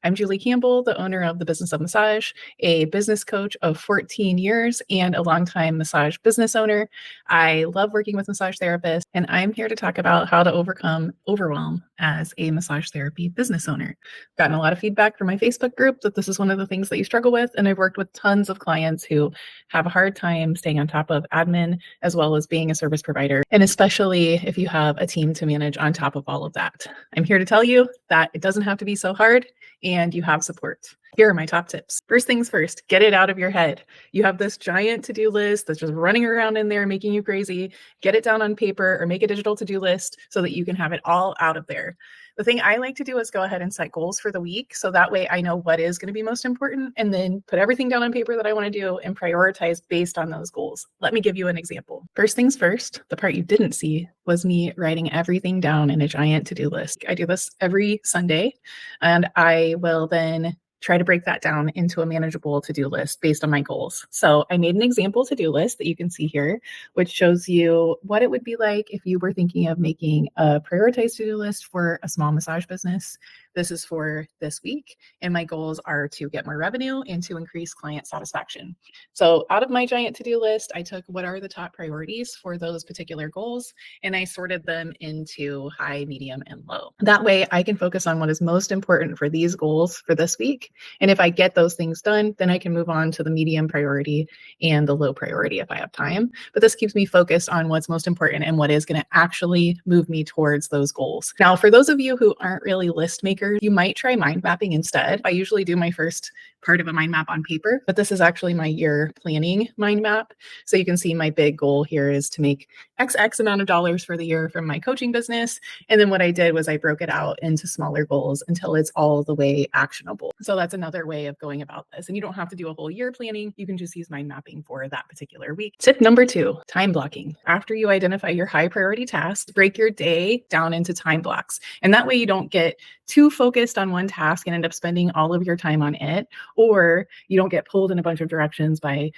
I'm Julie Campbell, the owner of The Business of Massage, a business coach of 14 years and a longtime massage business owner. I love working with massage therapists, and I'm here to talk about how to overcome overwhelm as a massage therapy business owner. I've gotten a lot of feedback from my Facebook group that this is one of the things that you struggle with, and I've worked with tons of clients who have a hard time staying on top of admin as well as being a service provider, and especially if you have a team to manage on top of all of that. I'm here to tell you that it doesn't have to be so hard and you have support. Here are my top tips. First things first, get it out of your head. You have this giant to-do list that's just running around in there, making you crazy. Get it down on paper or make a digital to-do list so that you can have it all out of there. The thing I like to do is go ahead and set goals for the week. So that way I know what is going to be most important and then put everything down on paper that I want to do and prioritize based on those goals. Let me give you an example. First things first, the part you didn't see was me writing everything down in a giant to-do list. I do this every Sunday, and I will then try to break that down into a manageable to-do list based on my goals. So I made an example to-do list that you can see here, which shows you what it would be like if you were thinking of making a prioritized to-do list for a small massage business. This is for this week, and my goals are to get more revenue and to increase client satisfaction. So out of my giant to-do list, I took what are the top priorities for those particular goals, and I sorted them into high, medium, and low. That way I can focus on what is most important for these goals for this week. And if I get those things done, then I can move on to the medium priority and the low priority if I have time. But this keeps me focused on what's most important and what is going to actually move me towards those goals. Now, for those of you who aren't really list makers, you might try mind mapping instead. I usually do my first part of a mind map on paper, but this is actually my year planning mind map. So you can see my big goal here is to make X amount of dollars for the year from my coaching business. And then what I did was I broke it out into smaller goals until it's all the way actionable. So that's another way of going about this. And you don't have to do a whole year planning. You can just use mind mapping for that particular week. Tip number 2, time blocking. After you identify your high priority tasks, break your day down into time blocks. And that way you don't get too focused on one task and end up spending all of your time on it, or you don't get pulled in a bunch of directions by,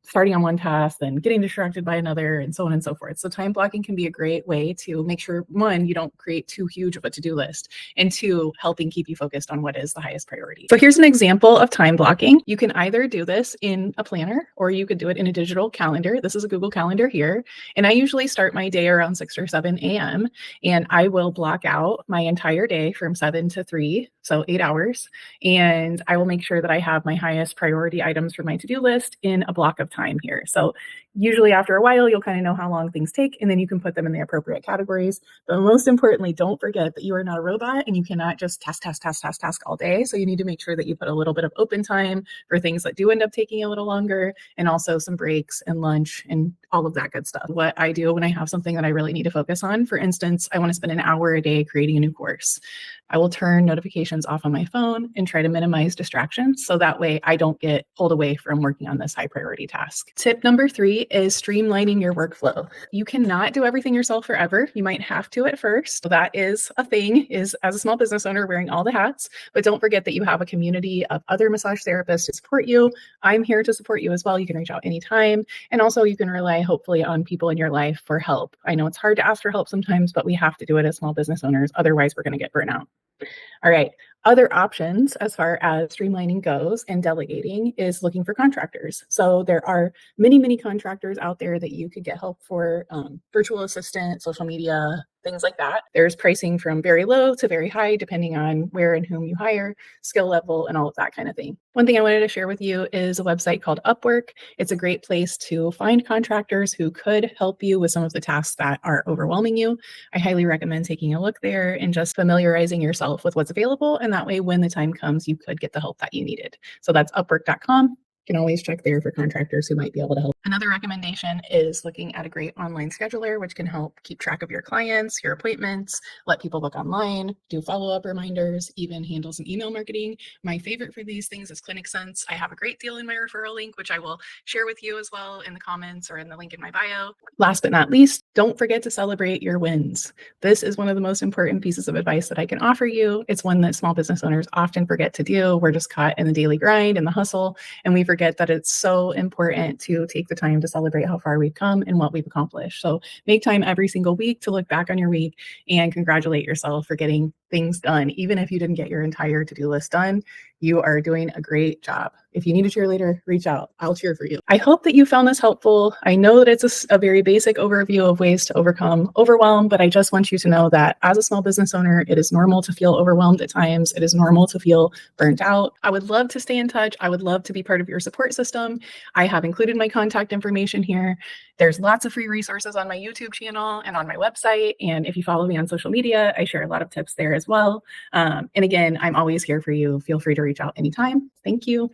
starting on one task, then getting distracted by another, and so on and so forth. So time blocking can be a great way to make sure, one, you don't create too huge of a to-do list, and two, helping keep you focused on what is the highest priority. So here's an example of time blocking. You can either do this in a planner or you could do it in a digital calendar. This is a Google Calendar here. And I usually start my day around 6 or 7 a.m. and I will block out my entire day from 7 to 3, so 8 hours. And I will make sure that I have my highest priority items for my to-do list in a block of time here. So usually after a while, you'll kind of know how long things take, and then you can put them in the appropriate categories. But most importantly, don't forget that you are not a robot and you cannot just task all day. So you need to make sure that you put a little bit of open time for things that do end up taking a little longer, and also some breaks and lunch and all of that good stuff. What I do when I have something that I really need to focus on, for instance, I want to spend an hour a day creating a new course. I will turn notifications off on my phone and try to minimize distractions. So that way I don't get pulled away from working on this high priority task. Tip number 3 is streamlining your workflow. You cannot do everything yourself forever. You might have to at first. So that is a thing, is as a small business owner wearing all the hats, but don't forget that you have a community of other massage therapists to support you. I'm here to support you as well. You can reach out anytime. And also you can rely hopefully on people in your life for help. I know it's hard to ask for help sometimes, but we have to do it as small business owners. Otherwise we're going to get burnt out. All right. Other options as far as streamlining goes and delegating is looking for contractors. So there are many contractors out there that you could get help for, virtual assistant, social media, things like that. There's pricing from very low to very high, depending on where and whom you hire, skill level, and all of that kind of thing. One thing I wanted to share with you is a website called Upwork. It's a great place to find contractors who could help you with some of the tasks that are overwhelming you. I highly recommend taking a look there and just familiarizing yourself with what's available. And that way, when the time comes, you could get the help that you needed. So that's upwork.com. You can always check there for contractors who might be able to help. Another recommendation is looking at a great online scheduler, which can help keep track of your clients, your appointments, let people book online, do follow-up reminders, even handle some email marketing. My favorite for these things is ClinicSense. I have a great deal in my referral link, which I will share with you as well in the comments or in the link in my bio. Last but not least, don't forget to celebrate your wins. This is one of the most important pieces of advice that I can offer you. It's one that small business owners often forget to do. We're just caught in the daily grind and the hustle, and we forget that it's so important to take the time to celebrate how far we've come and what we've accomplished. So make time every single week to look back on your week and congratulate yourself for getting things done. Even if you didn't get your entire to-do list done, you are doing a great job. If you need a cheerleader, reach out. I'll cheer for you. I hope that you found this helpful. I know that it's a very basic overview of ways to overcome overwhelm, but I just want you to know that as a small business owner, it is normal to feel overwhelmed at times. It is normal to feel burnt out. I would love to stay in touch. I would love to be part of your support system. I have included my contact information here. There's lots of free resources on my YouTube channel and on my website. And if you follow me on social media, I share a lot of tips there as well. And again, I'm always here for you. Feel free to reach out anytime. Thank you.